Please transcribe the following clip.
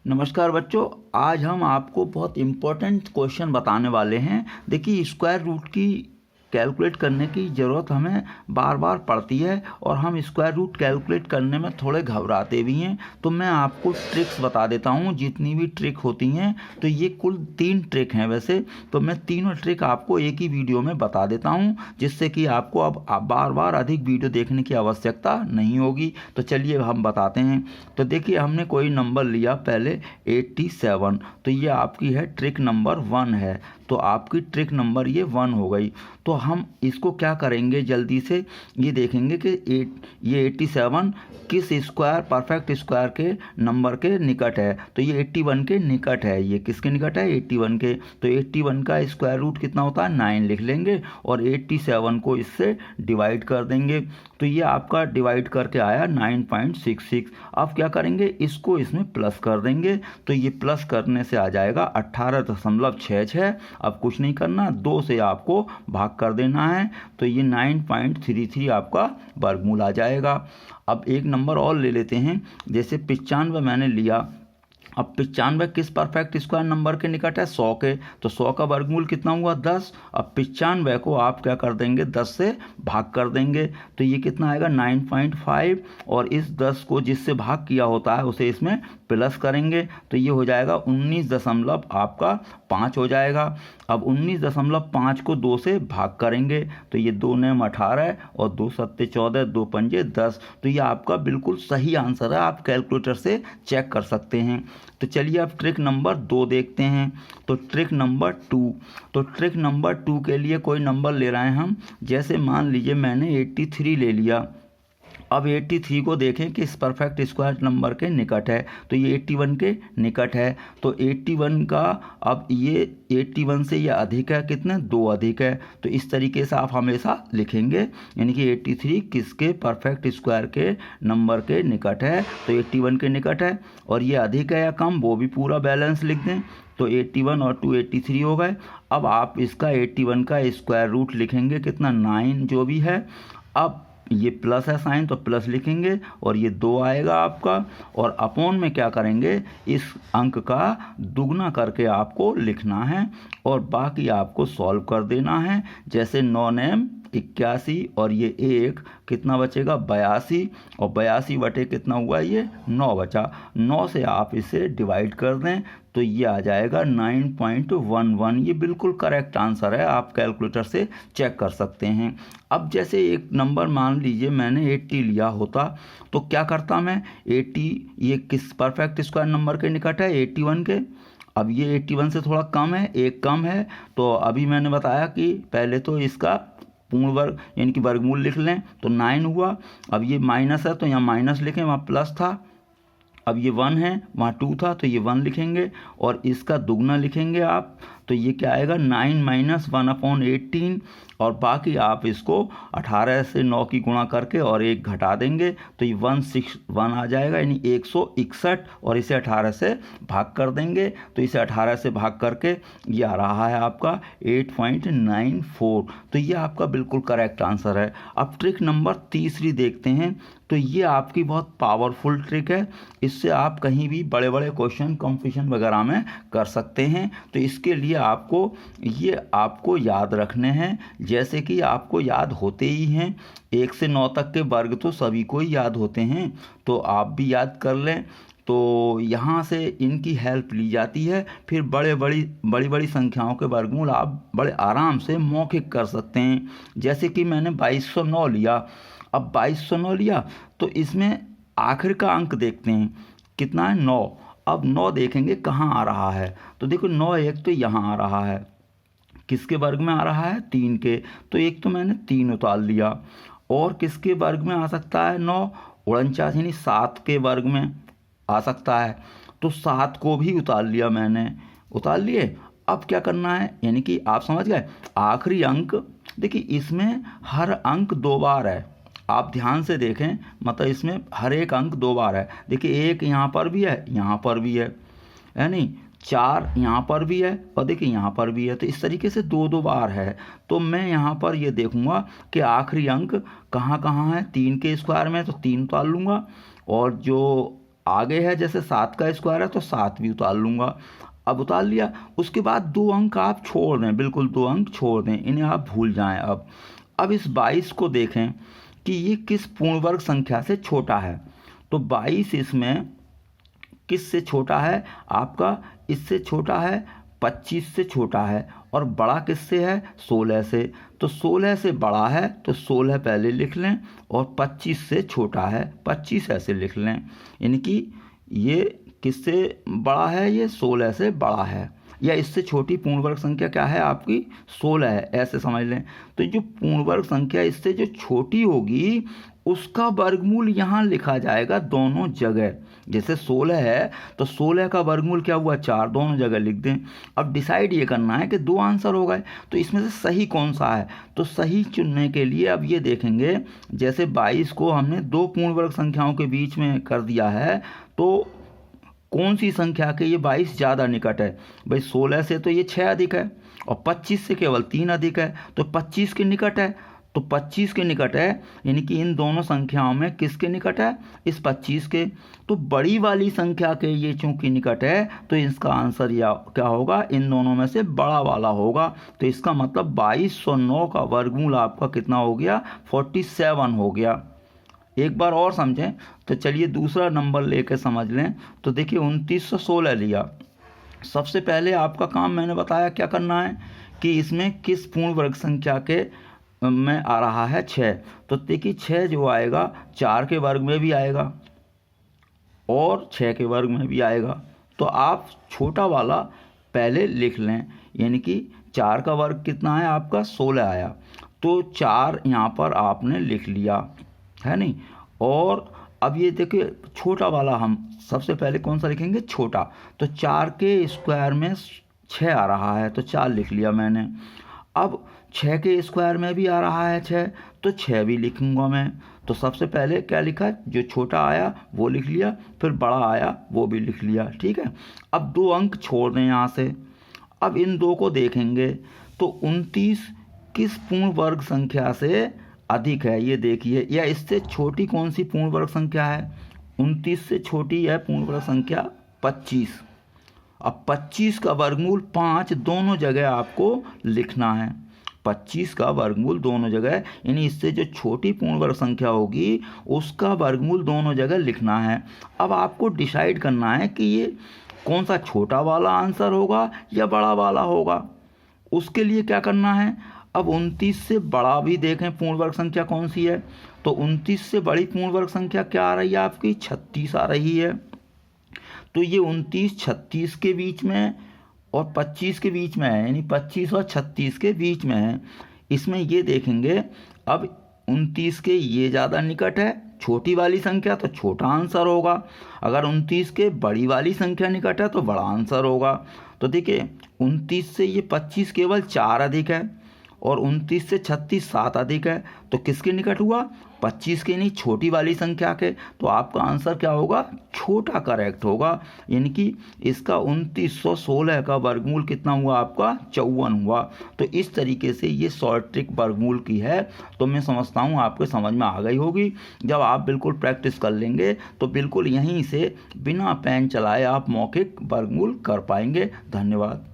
नमस्कार बच्चों, आज हम आपको बहुत इम्पोर्टेंट क्वेश्चन बताने वाले हैं। देखिए, स्क्वायर रूट की कैलकुलेट करने की ज़रूरत हमें बार बार पड़ती है और हम स्क्वायर रूट कैलकुलेट करने में थोड़े घबराते भी हैं। तो मैं आपको ट्रिक्स बता देता हूं, जितनी भी ट्रिक होती हैं। तो ये कुल 3 ट्रिक हैं वैसे, तो मैं तीनों ट्रिक आपको एक ही वीडियो में बता देता हूं, जिससे कि आपको अब बार बार अधिक वीडियो देखने की आवश्यकता नहीं होगी। तो चलिए हम बताते हैं। तो देखिए, हमने कोई नंबर लिया पहले 87, तो ये आपकी है ट्रिक नंबर 1 है। तो आपकी ट्रिक नंबर ये 1 हो गई। तो हम इसको क्या करेंगे, जल्दी से ये देखेंगे कि ये 87 किस स्क्वायर परफेक्ट स्क्वायर के नंबर के निकट है। तो ये 81 के निकट है। ये किसके निकट है? 81 के। तो 81 का स्क्वायर रूट कितना होता है? 9 लिख लेंगे और 87 को इससे डिवाइड कर देंगे। तो ये आपका डिवाइड करके आया 9.66। अब क्या करेंगे, इसको इसमें प्लस कर देंगे। तो ये प्लस करने से आ जाएगा 18.66। अब कुछ नहीं करना, 2 से आपको भाग कर देना है। तो ये 9.33 आपका वर्गमूल आ जाएगा। अब एक नंबर और ले लेते हैं, जैसे 95 मैंने लिया। अब 95 किस परफेक्ट स्क्वायर नंबर के निकट है? 100 के। तो 100 का वर्गमूल कितना हुआ? 10। अब 95 को आप क्या कर देंगे? 10 से भाग कर देंगे। तो ये कितना आएगा? 9.5। और इस 10 को जिससे भाग किया होता है उसे इसमें प्लस करेंगे। तो ये हो जाएगा 19.5 हो जाएगा। अब 19.5 को 2 से भाग करेंगे। तो ये 2 9 18 और 2 7 14, 2 5 10। तो ये आपका बिल्कुल सही आंसर है, आप कैलकुलेटर से चेक कर सकते हैं। तो चलिए अब ट्रिक नंबर 2 देखते हैं। तो ट्रिक नंबर 2, तो ट्रिक नंबर 2 के लिए कोई नंबर ले रहे हैं हम। जैसे मान लीजिए मैंने 83 ले लिया। अब 83 को देखें कि इस परफेक्ट स्क्वायर नंबर के निकट है। तो ये 81 के निकट है। तो 81 का, अब ये 81 से ये अधिक है, कितने? 2 अधिक है। तो इस तरीके से आप हमेशा लिखेंगे, यानी कि 83 किसके परफेक्ट स्क्वायर के नंबर के निकट है? तो 81 के निकट है। और ये अधिक है या कम, वो भी पूरा बैलेंस लिख दें। तो 81 और 2 83 हो गए। अब आप इसका 81 का स्क्वायर रूट लिखेंगे, कितना? 9 जो भी है। अब ये प्लस है साइन, तो प्लस लिखेंगे और ये 2 आएगा आपका। और अपॉन में क्या करेंगे, इस अंक का दुगना करके आपको लिखना है और बाकी आपको सॉल्व कर देना है। जैसे 9 नेम 81 और ये 1 कितना बचेगा? 82। और 82 बटे कितना हुआ? ये 9 बचा। 9 से आप इसे डिवाइड कर दें तो ये आ जाएगा 9.11। ये बिल्कुल करेक्ट आंसर है, आप कैलकुलेटर से चेक कर सकते हैं। अब जैसे एक नंबर मान लीजिए मैंने 80 लिया होता, तो क्या करता मैं? 80 ये किस परफेक्ट स्क्वायर नंबर के निकट है? 81 के। अब ये 81 से थोड़ा कम है, एक कम है। तो अभी मैंने बताया कि पहले तो इसका पूर्ण वर्ग यानी कि वर्गमूल लिख लें, तो 9 हुआ। अब ये माइनस है तो यहाँ माइनस लिखें, वहाँ प्लस था। अब ये 1 है, वहाँ 2 था, तो ये 1 लिखेंगे और इसका दुगना लिखेंगे आप। तो ये क्या आएगा? 9 - 1/18। और बाकी आप इसको 18 से 9 की गुणा करके और 1 घटा देंगे तो ये 161 आ जाएगा, यानी 161। और इसे 18 से भाग कर देंगे तो इसे 18 से भाग करके ये आ रहा है आपका 8.94। तो ये आपका बिल्कुल करेक्ट आंसर है। अब ट्रिक नंबर तीसरी देखते हैं। तो ये आपकी बहुत पावरफुल ट्रिक है, इससे आप कहीं भी बड़े बड़े क्वेश्चन कंपटीशन वगैरह में कर सकते हैं। तो इसके लिए आपको याद रखने हैं, जैसे कि आपको याद होते ही हैं। 1 से 9 तक के वर्ग तो सभी को ही याद होते हैं, तो आप भी याद कर लें। तो यहाँ से इनकी हेल्प ली जाती है, फिर बड़ी बड़ी संख्याओं के वर्गमूल आप बड़े आराम से मौखिक कर सकते हैं। जैसे कि मैंने 2209 लिया। अब 2209 लिया तो इसमें आखिर का अंक देखते हैं, कितना है? 9। अब 9 देखेंगे कहाँ आ रहा है। तो देखो 9 एक तो यहाँ आ रहा है, किसके वर्ग में आ रहा है? 3 के। तो एक तो मैंने 3 उतार लिया। और किसके वर्ग में आ सकता है 9? 49 यानी 7 के वर्ग में आ सकता है। तो 7 को भी उतार लिया मैंने, उतार लिए। अब क्या करना है, यानी कि आप समझ गए। आखिरी अंक, देखिए इसमें हर अंक 2 बार है, आप ध्यान से देखें, मतलब इसमें हर एक अंक 2 बार है। देखिए 1 यहाँ पर भी है, यहाँ पर भी है नहीं, 4 यहाँ पर भी है और देखिए यहाँ पर भी है। तो इस तरीके से 2 बार है। तो मैं यहाँ पर ये देखूंगा कि आखिरी अंक कहाँ कहाँ है। 3 के स्क्वायर में तो 3 उतार लूँगा और जो आगे है जैसे 7 का स्क्वायर है तो 7 भी उतार लूँगा। अब उतार लिया, उसके बाद 2 अंक आप छोड़ दें, बिल्कुल 2 अंक छोड़ दें, इन्हें आप भूल जाएं। अब इस 22 को देखें कि ये किस पूर्ण वर्ग संख्या से छोटा है। तो 22 इसमें किस से छोटा है, आपका इससे छोटा है, 25 से छोटा है, और बड़ा किससे है, 16 से। तो 16 से बड़ा है तो 16 पहले लिख लें, और 25 से छोटा है 25 ऐसे लिख लें। यानी कि ये किससे बड़ा है, ये 16 से बड़ा है, या इससे छोटी पूर्ण वर्ग संख्या क्या है आपकी, 16 है, ऐसे समझ लें। तो जो पूर्ण वर्ग संख्या इससे जो छोटी होगी उसका वर्गमूल यहाँ लिखा जाएगा दोनों जगह। जैसे 16 है तो 16 का वर्गमूल क्या हुआ, 4, दोनों जगह लिख दें। अब डिसाइड ये करना है कि 2 आंसर हो गए, तो इसमें से सही कौन सा है। तो सही चुनने के लिए अब ये देखेंगे, जैसे 22 को हमने 2 पूर्ण वर्ग संख्याओं के बीच में कर दिया है, तो कौन सी संख्या के ये 22 ज़्यादा निकट है। भाई 16 से तो ये 6 अधिक है, और 25 से केवल 3 अधिक है, तो 25 के निकट है। तो 25 के निकट है, यानी कि इन दोनों संख्याओं में किसके निकट है, इस 25 के। तो बड़ी वाली संख्या के ये चूंकि निकट है, तो इसका आंसर या क्या होगा, इन दोनों में से बड़ा वाला होगा। तो इसका मतलब 2209 का वर्गमूल आपका कितना हो गया, 47 हो गया। एक बार और समझें, तो चलिए दूसरा नंबर लेके समझ लें। तो देखिए 2916 लिया। सबसे पहले आपका काम मैंने बताया क्या करना है, कि इसमें किस पूर्ण वर्ग संख्या के में आ रहा है 6। तो देखिए 6 जो आएगा 4 के वर्ग में भी आएगा और 6 के वर्ग में भी आएगा। तो आप छोटा वाला पहले लिख लें, यानी कि 4 का वर्ग कितना है आपका, 16 आया। तो 4 यहाँ पर आपने लिख लिया है नहीं। और अब ये देखिए छोटा वाला हम सबसे पहले कौन सा लिखेंगे, छोटा। तो 4 के स्क्वायर में 6 आ रहा है, तो 4 लिख लिया मैंने। अब 6 के स्क्वायर में भी आ रहा है 6, तो 6 भी लिखूंगा मैं। तो सबसे पहले क्या लिखा, जो छोटा आया वो लिख लिया, फिर बड़ा आया वो भी लिख लिया, ठीक है। अब 2 अंक छोड़ दें यहाँ से। अब इन 2 को देखेंगे, तो 29 किस पूर्ण वर्ग संख्या से अधिक है, ये देखिए, या इससे छोटी कौन सी पूर्ण वर्ग संख्या है। 29 से छोटी है पूर्ण वर्ग संख्या 25। अब 25 का वर्गमूल 5 दोनों जगह आपको लिखना है। 25 का वर्गमूल दोनों जगह, यानी इससे जो छोटी पूर्ण वर्ग संख्या होगी उसका वर्गमूल दोनों जगह लिखना है। अब आपको डिसाइड करना है कि ये कौन सा छोटा वाला आंसर होगा या बड़ा वाला होगा। उसके लिए क्या करना है, अब 29 से बड़ा भी देखें पूर्ण वर्ग संख्या कौन सी है। तो 29 से बड़ी पूर्ण वर्ग संख्या क्या आ रही है आपकी, 36 आ रही है। तो ये 29 36 के बीच में और 25 के बीच में है, यानी 25 और 36 के बीच में है। इसमें ये देखेंगे, अब 29 के ये ज़्यादा निकट है, छोटी वाली संख्या, तो छोटा आंसर होगा। अगर 29 के बड़ी वाली संख्या निकट है तो बड़ा आंसर होगा। तो देखिए 29 से ये 25 केवल 4 अधिक है, और 29 से 36 7 अधिक है, तो किसके निकट हुआ, 25 के, नहीं छोटी वाली संख्या के। तो आपका आंसर क्या होगा, छोटा करेक्ट होगा। यानी कि इसका 2916 का वर्गमूल कितना हुआ आपका, 54 हुआ। तो इस तरीके से ये शॉर्ट ट्रिक वर्गमूल की है। तो मैं समझता हूँ आपके समझ में आ गई होगी। जब आप बिल्कुल प्रैक्टिस कर लेंगे तो बिल्कुल यहीं से बिना पेन चलाए आप मौखिक वर्गमूल कर पाएंगे। धन्यवाद।